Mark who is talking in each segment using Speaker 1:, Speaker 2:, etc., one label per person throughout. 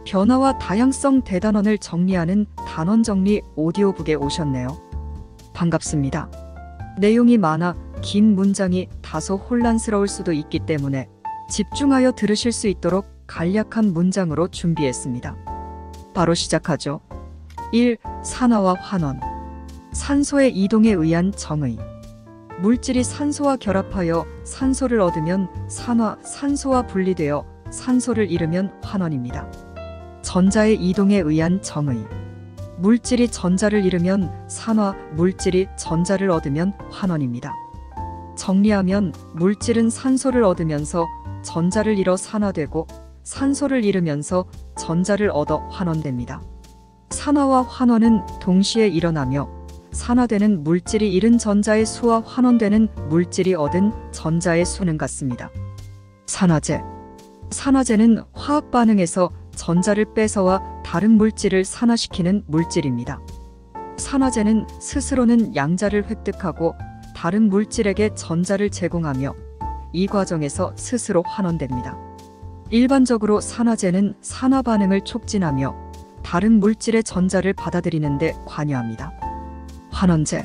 Speaker 1: 변화와 다양성 대단원을 정리하는 단원정리 오디오북에 오셨네요. 반갑습니다. 내용이 많아 긴 문장이 다소 혼란스러울 수도 있기 때문에 집중하여 들으실 수 있도록 간략한 문장으로 준비했습니다. 바로 시작하죠. 1. 산화와 환원. 산소의 이동에 의한 정의. 물질이 산소와 결합하여 산소를 얻으면 산화, 산소와 분리되어 산소를 잃으면 환원입니다. 전자의 이동에 의한 정의. 물질이 전자를 잃으면 산화, 물질이 전자를 얻으면 환원입니다. 정리하면 물질은 산소를 얻으면서 전자를 잃어 산화되고 산소를 잃으면서 전자를 얻어 환원됩니다. 산화와 환원은 동시에 일어나며 산화되는 물질이 잃은 전자의 수와 환원되는 물질이 얻은 전자의 수는 같습니다. 산화제. 산화제는 화학 반응에서 전자를 뺏어와 다른 물질을 산화시키는 물질입니다. 산화제는 스스로는 양자를 획득하고 다른 물질에게 전자를 제공하며 이 과정에서 스스로 환원됩니다. 일반적으로 산화제는 산화 반응을 촉진하며 다른 물질의 전자를 받아들이는 데 관여합니다. 환원제.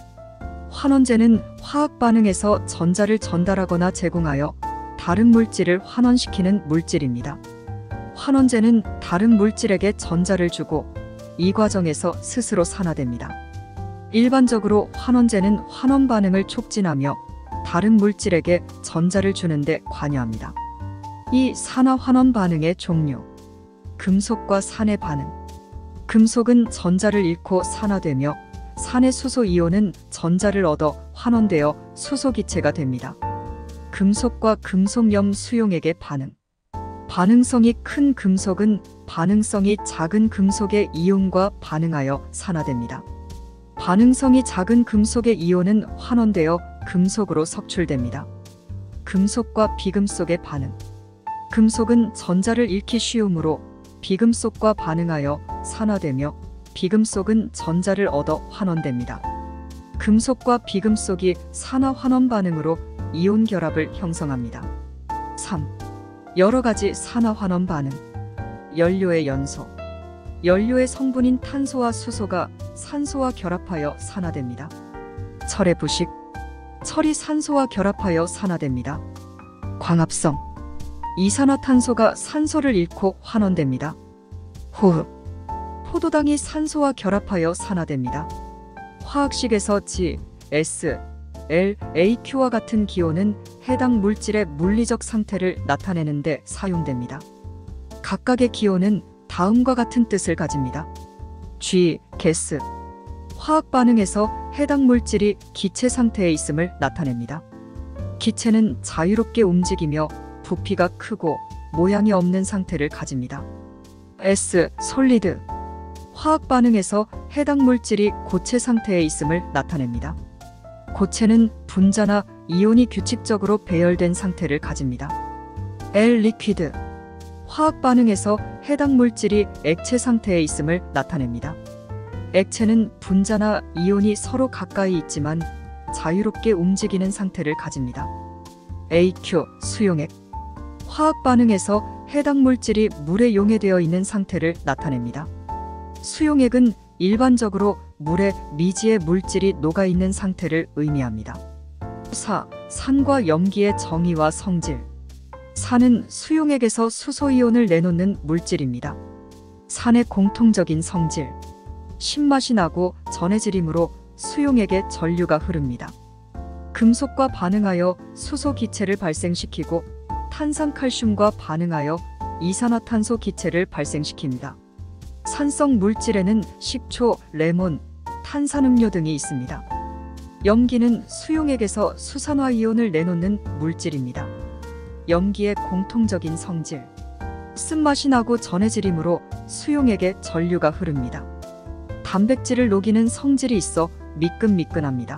Speaker 1: 환원제는 화학 반응에서 전자를 전달하거나 제공하여 다른 물질을 환원시키는 물질입니다. 환원제는 다른 물질에게 전자를 주고 이 과정에서 스스로 산화됩니다. 일반적으로 환원제는 환원 반응을 촉진하며 다른 물질에게 전자를 주는데 관여합니다. 이 산화-환원 반응의 종류. 금속과 산의 반응. 금속은 전자를 잃고 산화되며 산의 수소 이온은 전자를 얻어 환원되어 수소기체가 됩니다. 금속과 금속염 수용액의 반응. 반응성이 큰 금속은 반응성이 작은 금속의 이온과 반응하여 산화됩니다. 반응성이 작은 금속의 이온은 환원되어 금속으로 석출됩니다. 금속과 비금속의 반응. 금속은 전자를 잃기 쉬우므로 비금속과 반응하여 산화되며 비금속은 전자를 얻어 환원됩니다. 금속과 비금속이 산화-환원 반응으로 이온 결합을 형성합니다. 3. 여러 가지 산화-환원 반응. 연료의 연소. 연료의 성분인 탄소와 수소가 산소와 결합하여 산화됩니다. 철의 부식. 철이 산소와 결합하여 산화됩니다. 광합성. 이산화탄소가 산소를 잃고 환원됩니다. 호흡. 포도당이 산소와 결합하여 산화됩니다. 화학식에서 G, S, L, AQ와 같은 기호는 해당 물질의 물리적 상태를 나타내는 데 사용됩니다. 각각의 기호는 다음과 같은 뜻을 가집니다. G, ga스. 화학 반응에서 해당 물질이 기체 상태에 있음을 나타냅니다. 기체는 자유롭게 움직이며 부피가 크고 모양이 없는 상태를 가집니다. S, 솔리드. 화학 반응에서 해당 물질이 고체 상태에 있음을 나타냅니다. 고체는 분자나 이온이 규칙적으로 배열된 상태를 가집니다. L, 리퀴드. 화학 반응에서 해당 물질이 액체 상태에 있음을 나타냅니다. 액체는 분자나 이온이 서로 가까이 있지만 자유롭게 움직이는 상태를 가집니다. AQ, 수용액. 화학 반응에서 해당 물질이 물에 용해되어 있는 상태를 나타냅니다. 수용액은 일반적으로 물에 미지의 물질이 녹아있는 상태를 의미합니다. 4. 산과 염기의 정의와 성질. 산은 수용액에서 수소이온을 내놓는 물질입니다. 산의 공통적인 성질. 신맛이 나고 전해질이므로 수용액에 전류가 흐릅니다. 금속과 반응하여 수소 기체를 발생시키고 탄산칼슘과 반응하여 이산화탄소 기체를 발생시킵니다. 산성 물질에는 식초, 레몬, 탄산음료 등이 있습니다. 염기는 수용액에서 수산화이온을 내놓는 물질입니다. 염기의 공통적인 성질. 쓴맛이 나고 전해질이므로 수용액에 전류가 흐릅니다. 단백질을 녹이는 성질이 있어 미끈미끈합니다.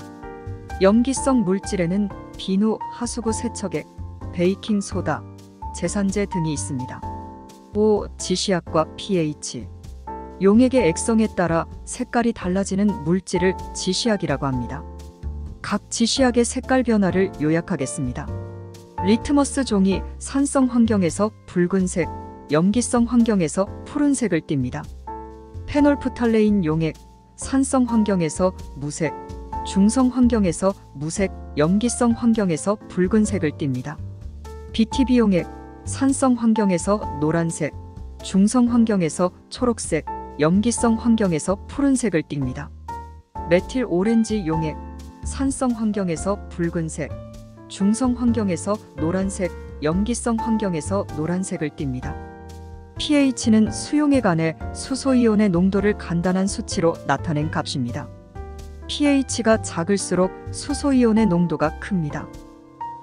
Speaker 1: 염기성 물질에는 비누, 하수구 세척액, 베이킹소다, 제산제 등이 있습니다. 5. 지시약과 pH. 용액의 액성에 따라 색깔이 달라지는 물질을 지시약이라고 합니다. 각 지시약의 색깔 변화를 요약하겠습니다. 리트머스 종이 산성 환경에서 붉은색, 염기성 환경에서 푸른색을 띱니다. 페놀프탈레인 용액, 산성 환경에서 무색, 중성 환경에서 무색, 염기성 환경에서 붉은색을 띱니다. BTB 용액, 산성 환경에서 노란색, 중성 환경에서 초록색, 염기성 환경에서 푸른색을 띱니다. 메틸 오렌지 용액, 산성 환경에서 붉은색, 중성 환경에서 노란색, 염기성 환경에서 노란색을 띱니다. pH는 수용액 안에 수소이온의 농도를 간단한 수치로 나타낸 값입니다. pH가 작을수록 수소이온의 농도가 큽니다.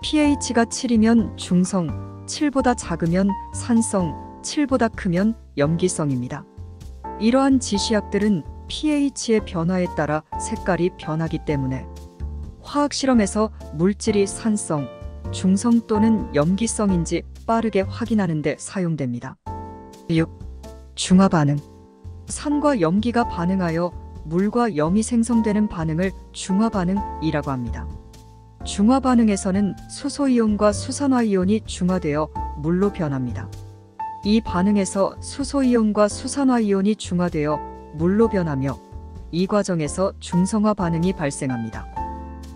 Speaker 1: pH가 7이면 중성, 7보다 작으면 산성, 7보다 크면 염기성입니다. 이러한 지시약들은 pH의 변화에 따라 색깔이 변하기 때문에 화학실험에서 물질이 산성, 중성 또는 염기성인지 빠르게 확인하는 데 사용됩니다. 6. 중화반응. 산과 염기가 반응하여 물과 염이 생성되는 반응을 중화반응이라고 합니다. 중화반응에서는 수소이온과 수산화이온이 중화되어 물로 변합니다. 이 반응에서 수소이온과 수산화이온이 중화되어 물로 변하며 이 과정에서 중성화 반응이 발생합니다.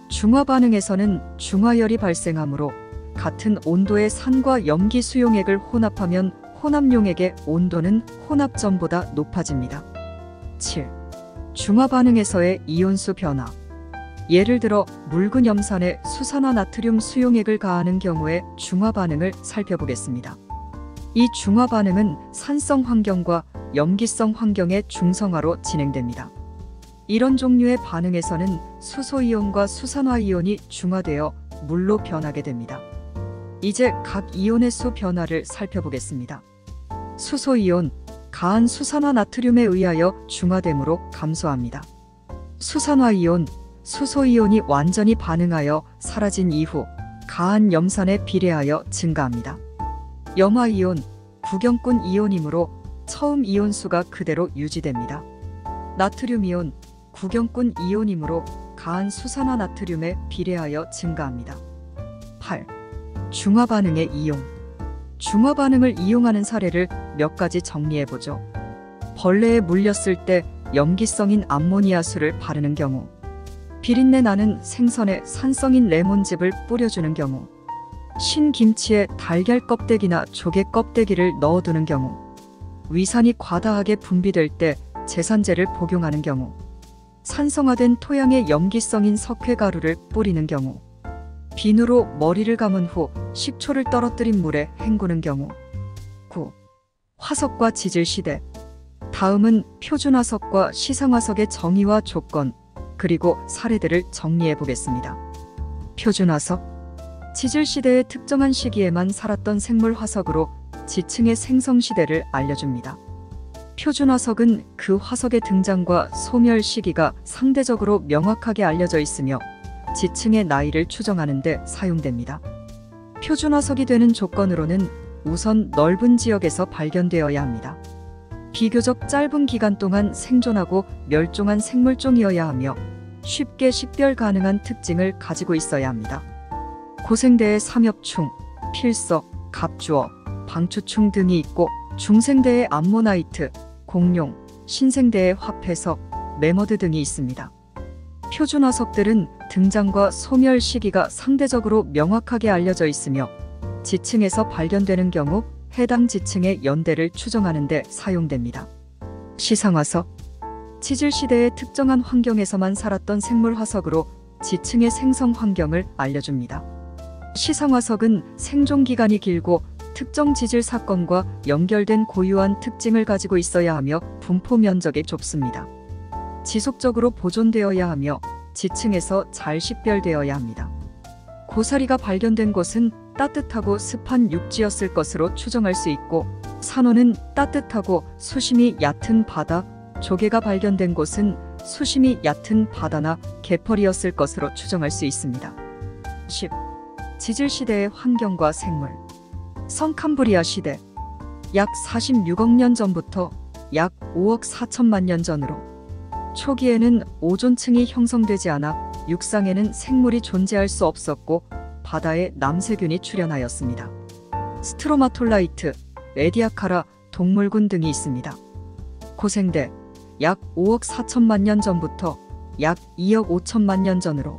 Speaker 1: 중화 반응에서는 중화열이 발생하므로 같은 온도의 산과 염기 수용액을 혼합하면 혼합용액의 온도는 혼합전보다 높아집니다. 7. 중화 반응에서의 이온수 변화. 예를 들어 묽은 염산에 수산화 나트륨 수용액을 가하는 경우의 중화 반응을 살펴보겠습니다. 이 중화 반응은 산성 환경과 염기성 환경의 중성화로 진행됩니다. 이런 종류의 반응에서는 수소이온과 수산화이온이 중화되어 물로 변하게 됩니다. 이제 각 이온의 수 변화를 살펴보겠습니다. 수소이온, 가한 수산화 나트륨에 의하여 중화됨으로 감소합니다. 수산화이온, 수소이온이 완전히 반응하여 사라진 이후 가한 염산에 비례하여 증가합니다. 염화이온, 구경꾼 이온이므로 처음 이온수가 그대로 유지됩니다. 나트륨이온, 구경꾼 이온이므로 가한 수산화 나트륨에 비례하여 증가합니다. 8. 중화 반응의 이용. 중화 반응을 이용하는 사례를 몇 가지 정리해보죠. 벌레에 물렸을 때 염기성인 암모니아수를 바르는 경우, 비린내 나는 생선에 산성인 레몬즙을 뿌려주는 경우, 신김치에 달걀 껍데기나 조개 껍데기를 넣어두는 경우, 위산이 과다하게 분비될 때 제산제를 복용하는 경우, 산성화된 토양에 염기성인 석회가루를 뿌리는 경우, 비누로 머리를 감은 후 식초를 떨어뜨린 물에 헹구는 경우. 9. 화석과 지질 시대. 다음은 표준화석과 시상화석의 정의와 조건, 그리고 사례들을 정리해 보겠습니다. 표준화석. 지질 시대의 특정한 시기에만 살았던 생물 화석으로 지층의 생성 시대를 알려줍니다. 표준화석은 그 화석의 등장과 소멸 시기가 상대적으로 명확하게 알려져 있으며 지층의 나이를 추정하는 데 사용됩니다. 표준화석이 되는 조건으로는 우선 넓은 지역에서 발견되어야 합니다. 비교적 짧은 기간 동안 생존하고 멸종한 생물종이어야 하며 쉽게 식별 가능한 특징을 가지고 있어야 합니다. 고생대에 삼엽충, 필석, 갑주어, 방추충 등이 있고 중생대에 암모나이트, 공룡, 신생대에 화폐석, 매머드 등이 있습니다. 표준화석들은 등장과 소멸 시기가 상대적으로 명확하게 알려져 있으며 지층에서 발견되는 경우 해당 지층의 연대를 추정하는 데 사용됩니다. 시상화석. 지질 시대의 특정한 환경에서만 살았던 생물 화석으로 지층의 생성 환경을 알려줍니다. 시상화석은 생존 기간이 길고 특정 지질 사건과 연결된 고유한 특징을 가지고 있어야 하며 분포 면적이 좁습니다. 지속적으로 보존되어야 하며 지층에서 잘 식별되어야 합니다. 고사리가 발견된 곳은 따뜻하고 습한 육지였을 것으로 추정할 수 있고, 산호는 따뜻하고 수심이 얕은 바다, 조개가 발견된 곳은 수심이 얕은 바다나 개펄이었을 것으로 추정할 수 있습니다. 10. 지질 시대의 환경과 생물. 성캄브리아 시대. 약 46억 년 전부터 약 5억 4천만 년 전으로. 초기에는 오존층이 형성되지 않아 육상에는 생물이 존재할 수 없었고 바다에 남세균이 출현하였습니다. 스트로마톨라이트, 에디아카라 동물군 등이 있습니다. 고생대 약 5억 4천만 년 전부터 약 2억 5천만 년 전으로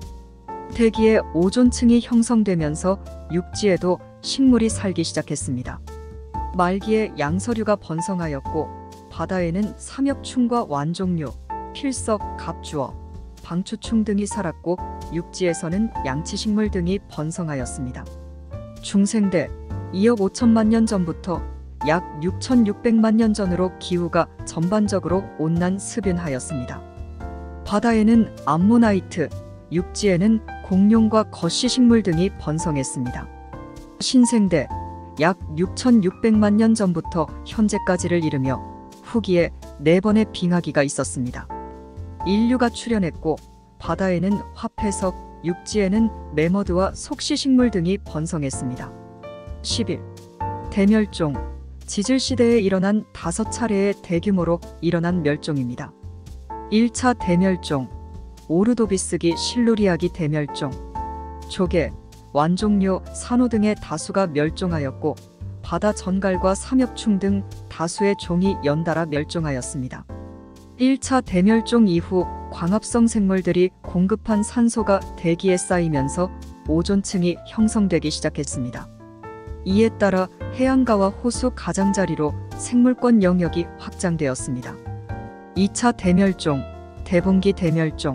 Speaker 1: 대기에 오존층이 형성되면서 육지에도 식물이 살기 시작했습니다. 말기에 양서류가 번성하였고 바다에는 삼엽충과 완종류, 필석, 갑주어, 방추충 등이 살았고 육지에서는 양치식물 등이 번성하였습니다. 중생대 2억 5천만 년 전부터 약 6,600만 년 전으로 기후가 전반적으로 온난 습연하였습니다. 바다에는 암모나이트, 육지에는 공룡과 거시식물 등이 번성했습니다. 신생대 약 6,600만 년 전부터 현재까지를 이르며 후기에 4번의 빙하기가 있었습니다. 인류가 출현했고 바다에는 화폐석, 육지에는 매머드와 속시식물 등이 번성했습니다. 10일 대멸종 지질시대에 일어난 5차례의 대규모로 일어난 멸종입니다. 1차 대멸종 오르도비스기 실루리아기 대멸종 조개, 완종류, 산호 등의 다수가 멸종하였고 바다 전갈과 삼엽충 등 다수의 종이 연달아 멸종하였습니다. 1차 대멸종 이후 광합성 생물들이 공급한 산소가 대기에 쌓이면서 오존층이 형성되기 시작했습니다. 이에 따라 해안가와 호수 가장자리로 생물권 영역이 확장되었습니다. 2차 대멸종 대봉기 대멸종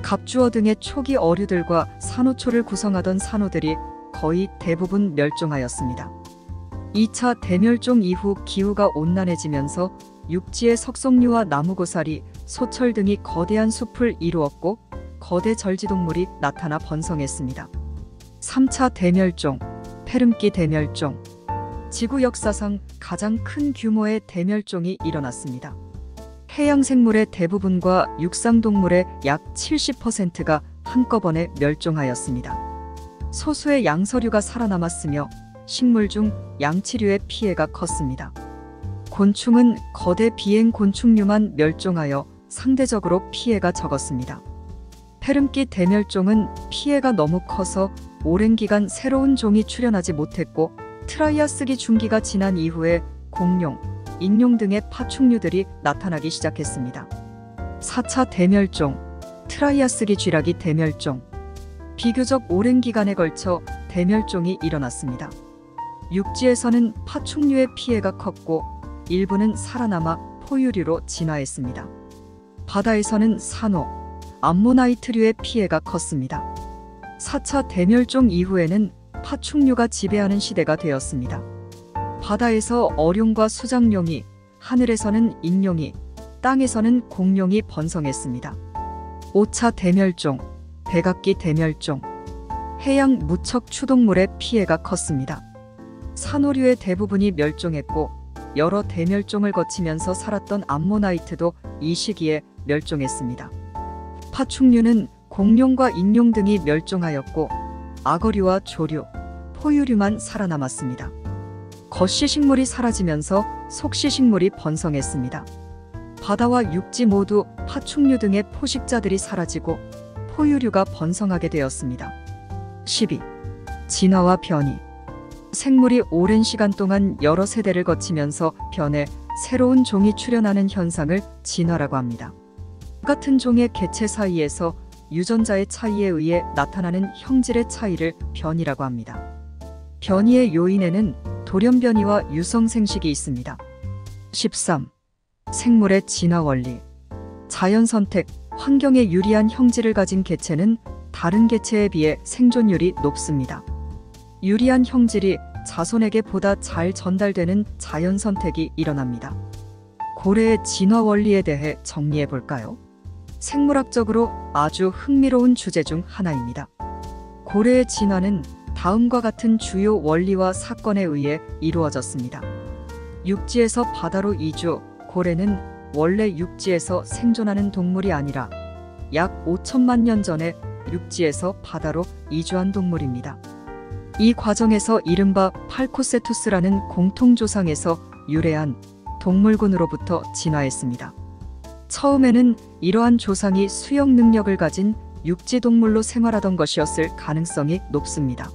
Speaker 1: 갑주어 등의 초기 어류들과 산호초를 구성하던 산호들이 거의 대부분 멸종하였습니다. 2차 대멸종 이후 기후가 온난해지면서 육지의 석성류와 나무고사리, 소철 등이 거대한 숲을 이루었고 거대 절지동물이 나타나 번성했습니다. 3차 대멸종 페름기 대멸종 지구 역사상 가장 큰 규모의 대멸종이 일어났습니다. 해양생물의 대부분과 육상동물의 약 70%가 한꺼번에 멸종하였습니다. 소수의 양서류가 살아남았으며 식물 중 양치류의 피해가 컸습니다. 곤충은 거대 비행 곤충류만 멸종하여 상대적으로 피해가 적었습니다. 페름기 대멸종은 피해가 너무 커서 오랜 기간 새로운 종이 출현하지 못했고 트라이아스기 중기가 지난 이후에 공룡, 인룡 등의 파충류들이 나타나기 시작했습니다. 4차 대멸종 트라이아스기 쥐라기 대멸종 비교적 오랜 기간에 걸쳐 대멸종이 일어났습니다. 육지에서는 파충류의 피해가 컸고 일부는 살아남아 포유류로 진화했습니다. 바다에서는 산호, 암모나이트류의 피해가 컸습니다. 4차 대멸종 이후에는 파충류가 지배하는 시대가 되었습니다. 바다에서 어룡과 수장룡이, 하늘에서는 인룡이, 땅에서는 공룡이 번성했습니다. 5차 대멸종, 백악기 대멸종 해양 무척 추동물의 피해가 컸습니다. 산호류의 대부분이 멸종했고 여러 대멸종을 거치면서 살았던 암모나이트도 이 시기에 멸종했습니다. 파충류는 공룡과 인룡 등이 멸종하였고 악어류와 조류, 포유류만 살아남았습니다. 거시식물이 사라지면서 속시식물이 번성했습니다. 바다와 육지 모두 파충류 등의 포식자들이 사라지고 포유류가 번성하게 되었습니다. 12. 진화와 변이 생물이 오랜 시간 동안 여러 세대를 거치면서 변해 새로운 종이 출현하는 현상을 진화라고 합니다. 같은 종의 개체 사이에서 유전자의 차이에 의해 나타나는 형질의 차이를 변이라고 합니다. 변이의 요인에는 돌연변이와 유성생식이 있습니다. 13. 생물의 진화 원리 자연선택, 환경에 유리한 형질을 가진 개체는 다른 개체에 비해 생존율이 높습니다. 유리한 형질이 자손에게 보다 잘 전달되는 자연선택이 일어납니다. 고래의 진화 원리에 대해 정리해 볼까요? 생물학적으로 아주 흥미로운 주제 중 하나입니다. 고래의 진화는 다음과 같은 주요 원리와 사건에 의해 이루어졌습니다. 육지에서 바다로 이주, 고래는 원래 육지에서 생존하는 동물이 아니라 약 5천만 년 전에 육지에서 바다로 이주한 동물입니다. 이 과정에서 이른바 팔코세투스라는 공통조상에서 유래한 동물군으로부터 진화했습니다. 처음에는 이러한 조상이 수영 능력을 가진 육지동물로 생활하던 것이었을 가능성이 높습니다.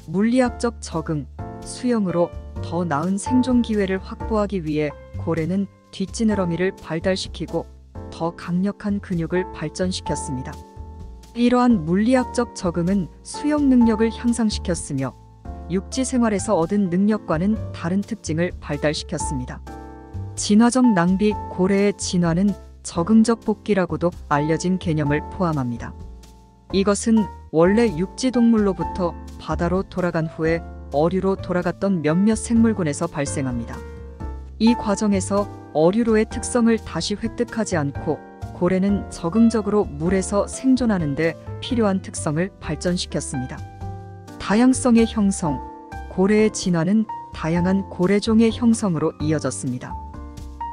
Speaker 1: 물리학적 적응, 수영으로 더 나은 생존 기회를 확보하기 위해 고래는 뒷지느러미를 발달시키고 더 강력한 근육을 발전시켰습니다. 이러한 물리학적 적응은 수영 능력을 향상시켰으며 육지 생활에서 얻은 능력과는 다른 특징을 발달시켰습니다. 진화적 낭비, 고래의 진화는 적응적 복귀라고도 알려진 개념을 포함합니다. 이것은 원래 육지 동물로부터 바다로 돌아간 후에 어류로 돌아갔던 몇몇 생물군에서 발생합니다. 이 과정에서 어류로의 특성을 다시 획득하지 않고 고래는 적응적으로 물에서 생존하는 데 필요한 특성을 발전시켰습니다. 다양성의 형성, 고래의 진화는 다양한 고래종의 형성으로 이어졌습니다.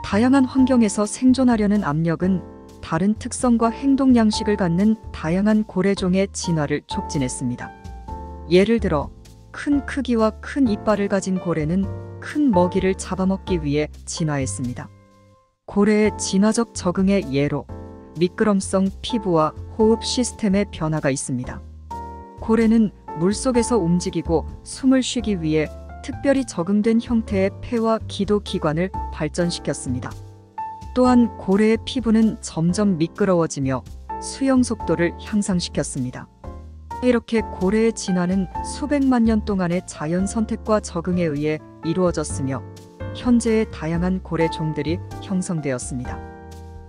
Speaker 1: 다양한 환경에서 생존하려는 압력은 다른 특성과 행동 양식을 갖는 다양한 고래종의 진화를 촉진했습니다. 예를 들어 큰 크기와 큰 이빨을 가진 고래는 큰 먹이를 잡아먹기 위해 진화했습니다. 고래의 진화적 적응의 예로 미끄럼성 피부와 호흡 시스템의 변화가 있습니다. 고래는 물속에서 움직이고 숨을 쉬기 위해 특별히 적응된 형태의 폐와 기도 기관을 발전시켰습니다. 또한 고래의 피부는 점점 미끄러워지며 수영 속도를 향상시켰습니다. 이렇게 고래의 진화는 수백만 년 동안의 자연 선택과 적응에 의해 이루어졌으며 현재의 다양한 고래 종들이 형성되었습니다.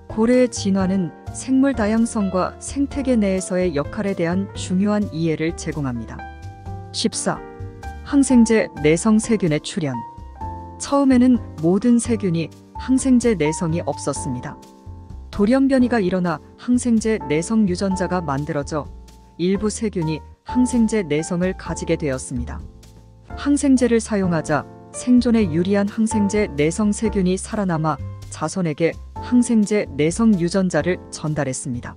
Speaker 1: 고래의 진화는 생물 다양성과 생태계 내에서의 역할에 대한 중요한 이해를 제공합니다. 14. 항생제 내성 세균의 출현. 처음에는 모든 세균이 항생제 내성이 없었습니다. 돌연변이가 일어나 항생제 내성 유전자가 만들어져 일부 세균이 항생제 내성을 가지게 되었습니다. 항생제를 사용하자 생존에 유리한 항생제 내성 세균이 살아남아 자손에게 항생제 내성 유전자를 전달했습니다.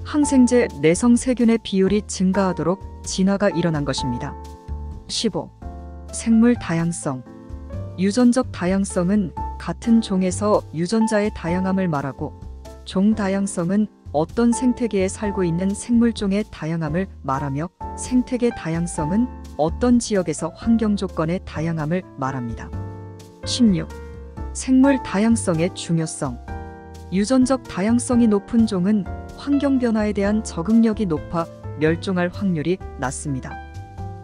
Speaker 1: 항생제 내성 세균의 비율이 증가하도록 진화가 일어난 것입니다. 15. 생물 다양성. 유전적 다양성은 같은 종에서 유전자의 다양함을 말하고 종 다양성은 어떤 생태계에 살고 있는 생물종의 다양함을 말하며 생태계 다양성은 어떤 지역에서 환경 조건의 다양함을 말합니다. 16. 생물 다양성의 중요성. 유전적 다양성이 높은 종은 환경 변화에 대한 적응력이 높아 멸종할 확률이 낮습니다.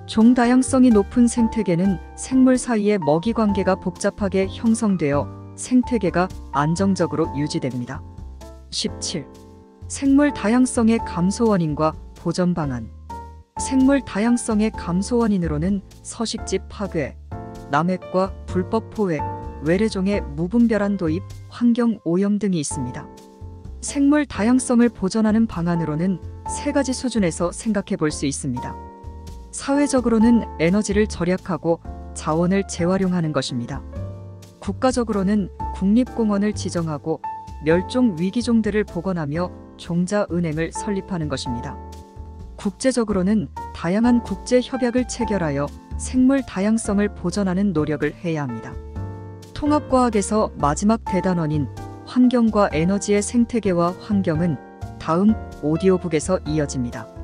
Speaker 1: 종 다양성이 높은 생태계는 생물 사이의 먹이 관계가 복잡하게 형성되어 생태계가 안정적으로 유지됩니다. 17. 생물 다양성의 감소 원인과 보전 방안. 생물 다양성의 감소 원인으로는 서식지 파괴, 남획과 불법 포획, 외래종의 무분별한 도입, 환경 오염 등이 있습니다. 생물 다양성을 보전하는 방안으로는 세 가지 수준에서 생각해 볼 수 있습니다. 사회적으로는 에너지를 절약하고 자원을 재활용하는 것입니다. 국가적으로는 국립공원을 지정하고 멸종 위기종들을 복원하며 종자은행을 설립하는 것입니다. 국제적으로는 다양한 국제 협약을 체결하여 생물 다양성을 보전하는 노력을 해야 합니다. 통합과학에서 마지막 대단원인 환경과 에너지의 생태계와 환경은 다음 오디오북에서 이어집니다.